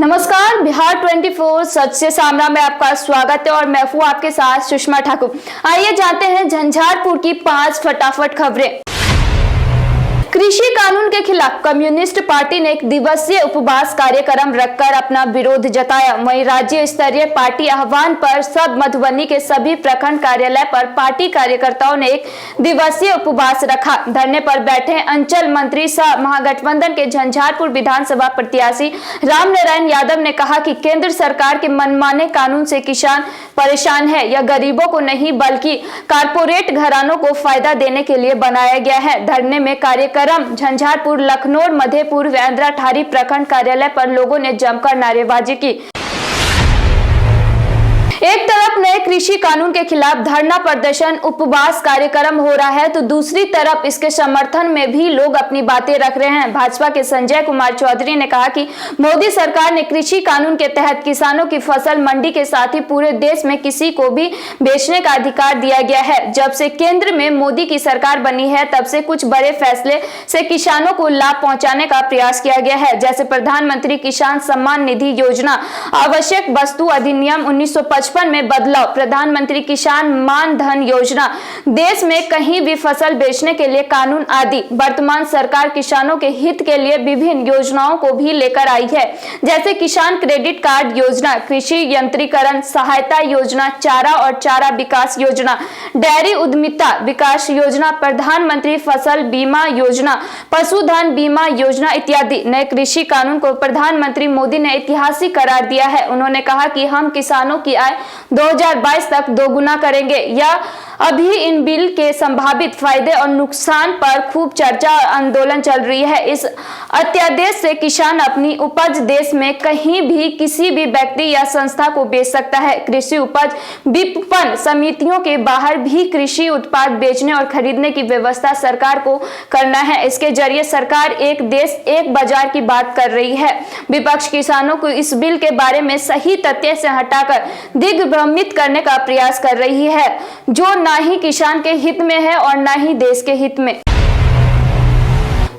नमस्कार, बिहार 24 सच से सामना में आपका स्वागत है और मैं हूं आपके साथ सुषमा ठाकुर। आइए जानते हैं झंझारपुर की 5 फटाफट खबरें। कृषि कानून के खिलाफ कम्युनिस्ट पार्टी ने 1 दिवसीय उपवास कार्यक्रम रखकर अपना विरोध जताया। वहीं राज्य स्तरीय पार्टी आह्वान पर सब मधुबनी के सभी प्रखंड कार्यालय पर पार्टी कार्यकर्ताओं ने 1 दिवसीय उपवास रखा। धरने पर बैठे अंचल मंत्री सह महागठबंधन के झंझारपुर विधानसभा प्रत्याशी रामनारायण यादव ने कहा कि केंद्र सरकार के मनमाने कानून से किसान परेशान है। यह गरीबों को नहीं बल्कि कारपोरेट घरानों को फायदा देने के लिए बनाया गया है। धरने में कार्यक्रम झंझारपुर, लखनौर, मधेपुर, वेंद्रा ठारी प्रखंड कार्यालय पर लोगों ने जमकर नारेबाजी की। एक तरफ नए कृषि कानून के खिलाफ धरना प्रदर्शन उपवास कार्यक्रम हो रहा है तो दूसरी तरफ इसके समर्थन में भी लोग अपनी बातें रख रहे हैं। भाजपा के संजय कुमार चौधरी ने कहा कि मोदी सरकार ने कृषि कानून के तहत किसानों की फसल मंडी के साथ ही पूरे देश में किसी को भी बेचने का अधिकार दिया गया है। जब से केंद्र में मोदी की सरकार बनी है तब से कुछ बड़े फैसले से किसानों को लाभ पहुंचाने का प्रयास किया गया है, जैसे प्रधानमंत्री किसान सम्मान निधि योजना, आवश्यक वस्तु अधिनियम 1955 में बदलाव, प्रधानमंत्री किसान मान धन योजना, देश में कहीं भी फसल बेचने के लिए कानून आदि। वर्तमान सरकार किसानों के हित के लिए विभिन्न योजनाओं को भी लेकर आई है, जैसे किसान क्रेडिट कार्ड योजना, कृषि यंत्रीकरण सहायता योजना, चारा और चारा विकास योजना, डेयरी उद्यमिता विकास योजना, प्रधानमंत्री फसल बीमा योजना, पशुधन बीमा योजना इत्यादि। नए कृषि कानून को प्रधानमंत्री मोदी ने ऐतिहासिक करार दिया है। उन्होंने कहा कि हम किसानों की आय 2022 तक दोगुना करेंगे। या अभी इन बिल के संभावित फायदे और नुकसान पर खूब चर्चा और आंदोलन चल रही है। इस अध्यादेश से किसान अपनी उपज देश में कहीं भी किसी भी व्यक्ति या संस्था को बेच सकता है। कृषि उपज विपणन समितियों के बाहर भी कृषि उत्पाद बेचने और खरीदने की व्यवस्था सरकार को करना है। इसके जरिए सरकार एक देश एक बाजार की बात कर रही है। विपक्ष किसानों को इस बिल के बारे में सही तथ्य से हटाकर दिग्भ्रमित करने का प्रयास कर रही है, जो ना ही किसान के हित में है और ना ही देश के हित में।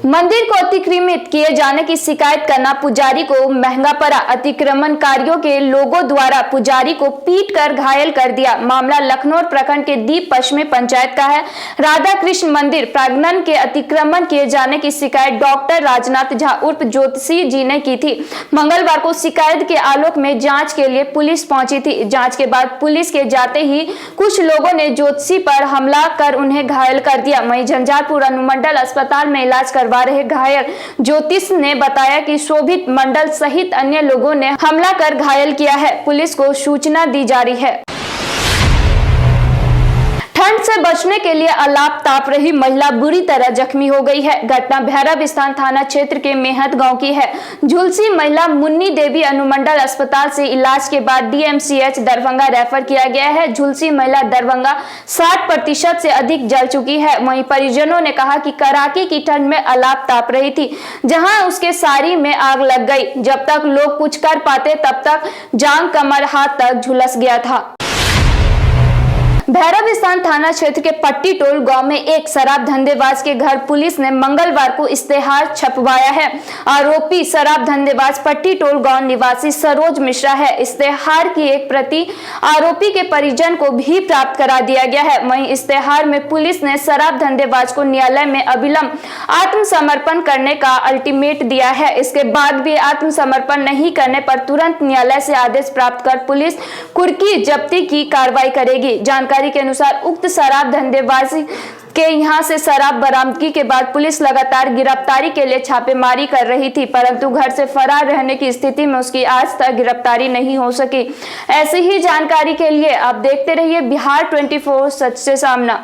मंदिर को अतिक्रमित किए जाने की शिकायत करना पुजारी को महंगा पड़ा। अतिक्रमणकारियों के लोगों द्वारा पुजारी को पीटकर घायल कर दिया। मामला लखनौर प्रखंड के दीप पश्चिमी पंचायत का है। राधा कृष्ण मंदिर प्रांगण के अतिक्रमण किए जाने की शिकायत डॉक्टर राजनाथ झा उर्फ ज्योतिषी जी ने की थी। मंगलवार को शिकायत के आलोक में जांच के लिए पुलिस पहुंची थी। जांच के बाद पुलिस के जाते ही कुछ लोगों ने ज्योतिषी पर हमला कर उन्हें घायल कर दिया। वहीं झंझारपुर अनुमंडल अस्पताल में इलाज करवा रहे घायल ज्योतिष ने बताया कि शोभित मंडल सहित अन्य लोगों ने हमला कर घायल किया है। पुलिस को सूचना दी जा रही है। ठंड से बचने के लिए अलाप ताप रही महिला बुरी तरह जख्मी हो गई है। घटना भैरव स्थान थाना क्षेत्र के मेहत गांव की है। झुलसी महिला मुन्नी देवी अनुमंडल अस्पताल से इलाज के बाद डीएमसीएच दरभंगा रेफर किया गया है। झुलसी महिला दरभंगा 60% से अधिक जल चुकी है। वहीं परिजनों ने कहा कि कड़ाके की ठंड में अलाप ताप रही थी, जहां उसके साड़ी में आग लग गई। जब तक लोग कुछ कर पाते तब तक जांग कमर हाथ तक झुलस गया था। भैरव स्थान थाना क्षेत्र के पट्टी टोल गांव में एक शराब धंधेबाज के घर पुलिस ने मंगलवार को इश्तेहार छपवाया है। आरोपी शराब धंधेबाज पट्टी टोल गांव निवासी सरोज मिश्रा है। इश्तेहार की एक प्रति आरोपी के परिजन को भी प्राप्त करा दिया गया है। वहीं इश्तेहार में पुलिस ने शराब धंधेबाज को न्यायालय में अविलंब आत्मसमर्पण करने का अल्टीमेट दिया है। इसके बाद भी आत्मसमर्पण नहीं करने पर तुरंत न्यायालय से आदेश प्राप्त कर पुलिस कुर्की जब्ती की कार्रवाई करेगी। जानकारी के अनुसार उक्त शराब धंधेबाजी के यहां से शराब बरामदगी के बाद पुलिस लगातार गिरफ्तारी के लिए छापेमारी कर रही थी, परंतु घर से फरार रहने की स्थिति में उसकी आज तक गिरफ्तारी नहीं हो सकी। ऐसी ही जानकारी के लिए आप देखते रहिए बिहार 24 सच से सामना।